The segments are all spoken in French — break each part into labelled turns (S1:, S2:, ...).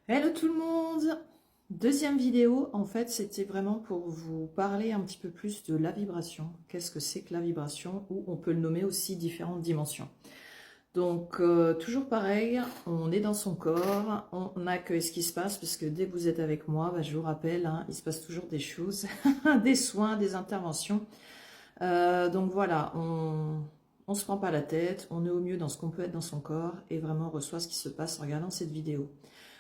S1: Hello tout le monde! Deuxième vidéo, en fait, c'était vraiment pour vous parler un petit peu plus de la vibration. Qu'est-ce que c'est que la vibration? Ou on peut le nommer aussi différentes dimensions. Donc, toujours pareil, on est dans son corps, on accueille ce qui se passe, parce que dès que vous êtes avec moi, bah, je vous rappelle, hein, il se passe toujours des choses, des soins, des interventions. Donc voilà, on se prend pas la tête, on est au mieux dans ce qu'on peut être dans son corps, et vraiment on reçoit ce qui se passe en regardant cette vidéo.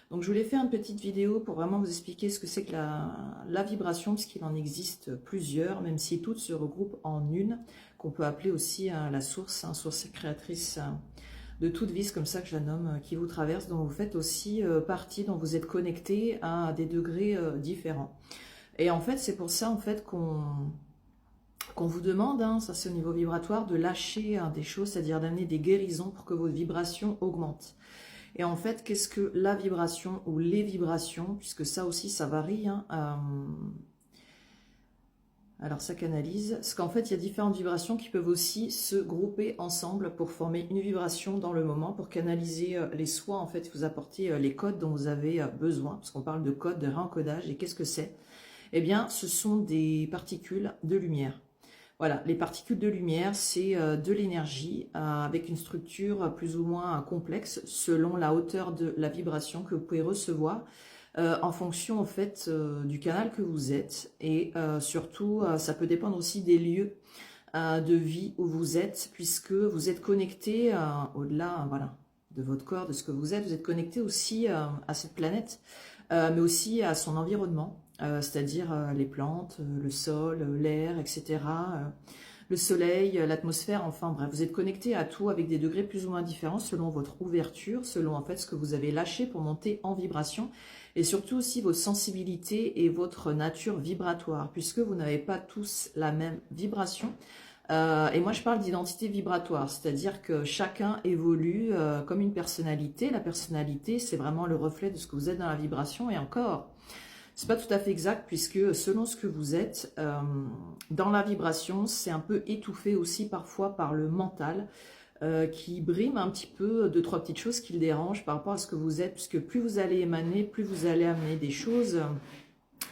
S1: Donc je voulais faire une petite vidéo pour vraiment vous expliquer ce que c'est que la vibration, parce qu'il en existe plusieurs, même si toutes se regroupent en une, qu'on peut appeler aussi la source, source créatrice de toute vie, c'est comme ça que je la nomme, qui vous traverse, dont vous faites aussi partie, dont vous êtes connecté à des degrés différents. Et en fait, c'est pour ça en fait qu'on vous demande, ça c'est au niveau vibratoire, de lâcher des choses, c'est-à-dire d'amener des guérisons pour que votre vibration augmente. Et en fait, qu'est-ce que la vibration ou les vibrations, puisque ça aussi, ça varie. Alors, ça canalise. Parce qu'en fait, il y a différentes vibrations qui peuvent aussi se grouper ensemble pour former une vibration dans le moment, pour canaliser les soins, en fait, vous apporter les codes dont vous avez besoin. Parce qu'on parle de code, de réencodage. Et qu'est-ce que c'est? Eh bien, ce sont des particules de lumière. Voilà, les particules de lumière, c'est de l'énergie avec une structure plus ou moins complexe selon la hauteur de la vibration que vous pouvez recevoir en fonction en fait du canal que vous êtes et surtout ça peut dépendre aussi des lieux de vie où vous êtes puisque vous êtes connecté au-delà voilà, de votre corps, de ce que vous êtes connecté aussi à cette planète mais aussi à son environnement. C'est-à-dire les plantes, le sol, l'air, etc., le soleil, l'atmosphère, enfin bref, vous êtes connecté à tout avec des degrés plus ou moins différents selon votre ouverture, selon en fait ce que vous avez lâché pour monter en vibration, et surtout aussi votre sensibilité et votre nature vibratoire, puisque vous n'avez pas tous la même vibration. Et moi je parle d'identité vibratoire, c'est-à-dire que chacun évolue comme une personnalité. La personnalité, c'est vraiment le reflet de ce que vous êtes dans la vibration, et encore, c'est pas tout à fait exact puisque selon ce que vous êtes dans la vibration, c'est un peu étouffé aussi parfois par le mental qui brime un petit peu deux, trois petites choses qui le dérangent par rapport à ce que vous êtes, puisque plus vous allez émaner, plus vous allez amener des choses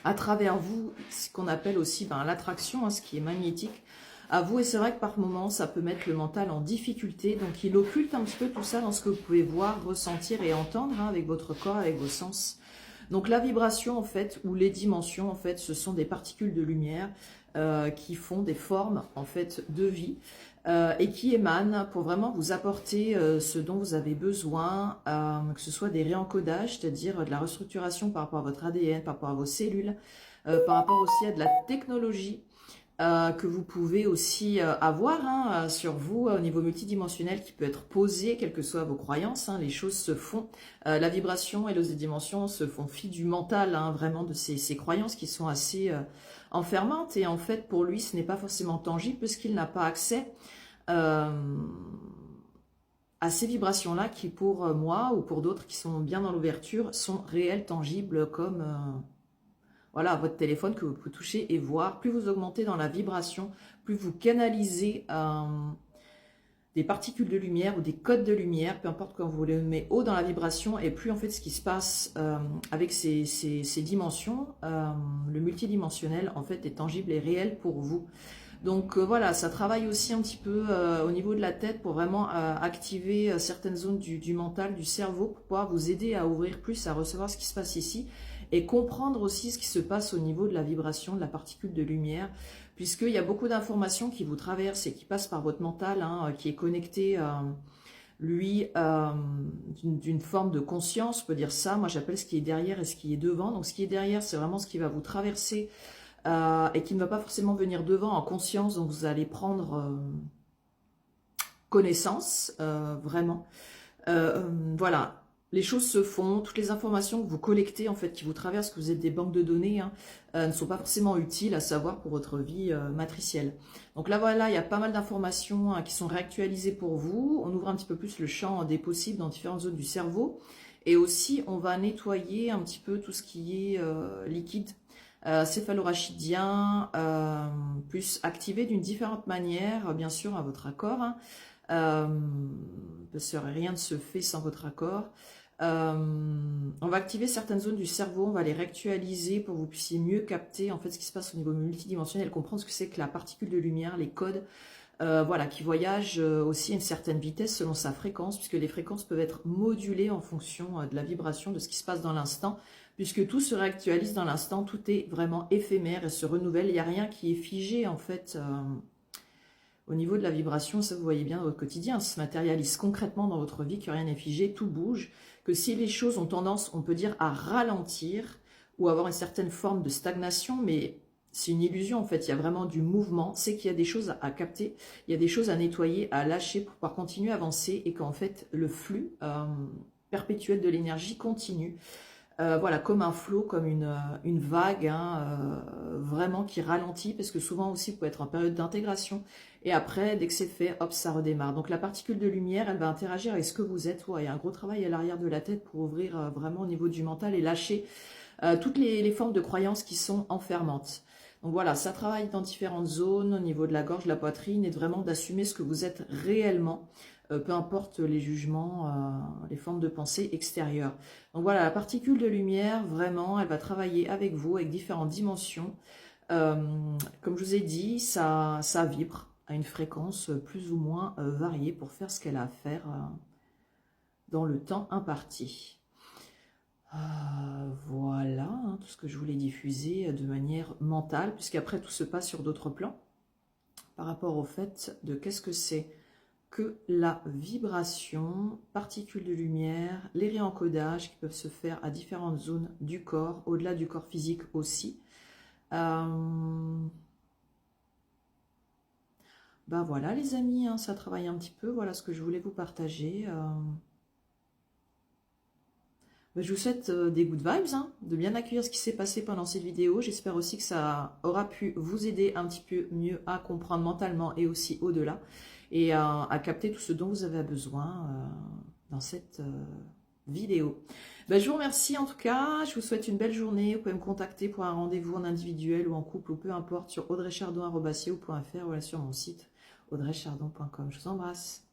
S1: à travers vous, ce qu'on appelle aussi l'attraction, ce qui est magnétique à vous. Et c'est vrai que par moments, ça peut mettre le mental en difficulté, donc il occulte un petit peu tout ça dans ce que vous pouvez voir, ressentir et entendre avec votre corps, avec vos sens. Donc la vibration en fait, ou les dimensions en fait, ce sont des particules de lumière qui font des formes en fait de vie et qui émanent pour vraiment vous apporter ce dont vous avez besoin, que ce soit des réencodages, c'est-à-dire de la restructuration par rapport à votre ADN, par rapport à vos cellules, par rapport aussi à de la technologie que vous pouvez aussi avoir sur vous au niveau multidimensionnel qui peut être posé, quelles que soient vos croyances. Les choses se font, la vibration et les dimensions se font fi du mental, vraiment de ces croyances qui sont assez enfermantes. Et en fait, pour lui, ce n'est pas forcément tangible puisqu'il n'a pas accès à ces vibrations-là qui, pour moi ou pour d'autres qui sont bien dans l'ouverture, sont réelles, tangibles comme... voilà, votre téléphone que vous pouvez toucher et voir. Plus vous augmentez dans la vibration, plus vous canalisez des particules de lumière ou des codes de lumière, peu importe quand vous les mettez haut dans la vibration, et plus en fait ce qui se passe avec ces dimensions, le multidimensionnel en fait est tangible et réel pour vous. Donc voilà, ça travaille aussi un petit peu au niveau de la tête pour vraiment activer certaines zones du mental, du cerveau, pour pouvoir vous aider à ouvrir plus, à recevoir ce qui se passe ici, et comprendre aussi ce qui se passe au niveau de la vibration, de la particule de lumière, puisqu'il y a beaucoup d'informations qui vous traversent et qui passent par votre mental, qui est connecté, lui, d'une forme de conscience, on peut dire ça. Moi j'appelle ce qui est derrière et ce qui est devant. Donc ce qui est derrière, c'est vraiment ce qui va vous traverser, et qui ne va pas forcément venir devant en conscience, donc vous allez prendre connaissance, vraiment. Voilà, les choses se font, toutes les informations que vous collectez, en fait, qui vous traversent, que vous êtes des banques de données, ne sont pas forcément utiles à savoir pour votre vie matricielle. Donc là, voilà, il y a pas mal d'informations qui sont réactualisées pour vous. On ouvre un petit peu plus le champ des possibles dans différentes zones du cerveau. Et aussi, on va nettoyer un petit peu tout ce qui est liquide, céphalorachidien, plus activé d'une différente manière, bien sûr, à votre accord. Parce que rien ne se fait sans votre accord. On va activer certaines zones du cerveau, on va les réactualiser pour que vous puissiez mieux capter en fait ce qui se passe au niveau multidimensionnel, comprendre ce que c'est que la particule de lumière, les codes, voilà, qui voyagent aussi à une certaine vitesse selon sa fréquence, puisque les fréquences peuvent être modulées en fonction de la vibration, de ce qui se passe dans l'instant, puisque tout se réactualise dans l'instant, tout est vraiment éphémère et se renouvelle, il n'y a rien qui est figé en fait. Au niveau de la vibration, ça vous voyez bien dans votre quotidien, ça se matérialise concrètement dans votre vie, que rien n'est figé, tout bouge, que si les choses ont tendance, on peut dire, à ralentir ou avoir une certaine forme de stagnation, mais c'est une illusion en fait, il y a vraiment du mouvement, c'est qu'il y a des choses à capter, il y a des choses à nettoyer, à lâcher pour pouvoir continuer à avancer et qu'en fait le flux perpétuel de l'énergie continue. Voilà, comme un flot, comme une vague, hein, vraiment qui ralentit, parce que souvent aussi, vous pouvez être en période d'intégration, et après, dès que c'est fait, hop, ça redémarre. Donc la particule de lumière, elle va interagir avec ce que vous êtes. Ouais, il y a un gros travail à l'arrière de la tête pour ouvrir vraiment au niveau du mental et lâcher toutes les formes de croyances qui sont enfermantes. Donc voilà, ça travaille dans différentes zones, au niveau de la gorge, de la poitrine, et vraiment d'assumer ce que vous êtes réellement, peu importe les jugements, les formes de pensée extérieures. Donc voilà, la particule de lumière, vraiment, elle va travailler avec vous, avec différentes dimensions. Comme je vous ai dit, ça vibre à une fréquence plus ou moins variée pour faire ce qu'elle a à faire dans le temps imparti. Voilà, hein, tout ce que je voulais diffuser de manière mentale, puisqu'après tout se passe sur d'autres plans, par rapport au fait de qu'est-ce que c'est que la vibration, particules de lumière, les réencodages qui peuvent se faire à différentes zones du corps, au-delà du corps physique aussi. Ben voilà les amis, hein, ça travaille un petit peu, voilà ce que je voulais vous partager. Je vous souhaite des good vibes, hein, de bien accueillir ce qui s'est passé pendant cette vidéo. J'espère aussi que ça aura pu vous aider un petit peu mieux à comprendre mentalement et aussi au-delà. Et à capter tout ce dont vous avez besoin dans cette vidéo. Je vous remercie en tout cas, je vous souhaite une belle journée. Vous pouvez me contacter pour un rendez-vous en individuel ou en couple ou peu importe sur audreychardon@yahoo.fr ou là sur mon site audreychardon.com. Je vous embrasse.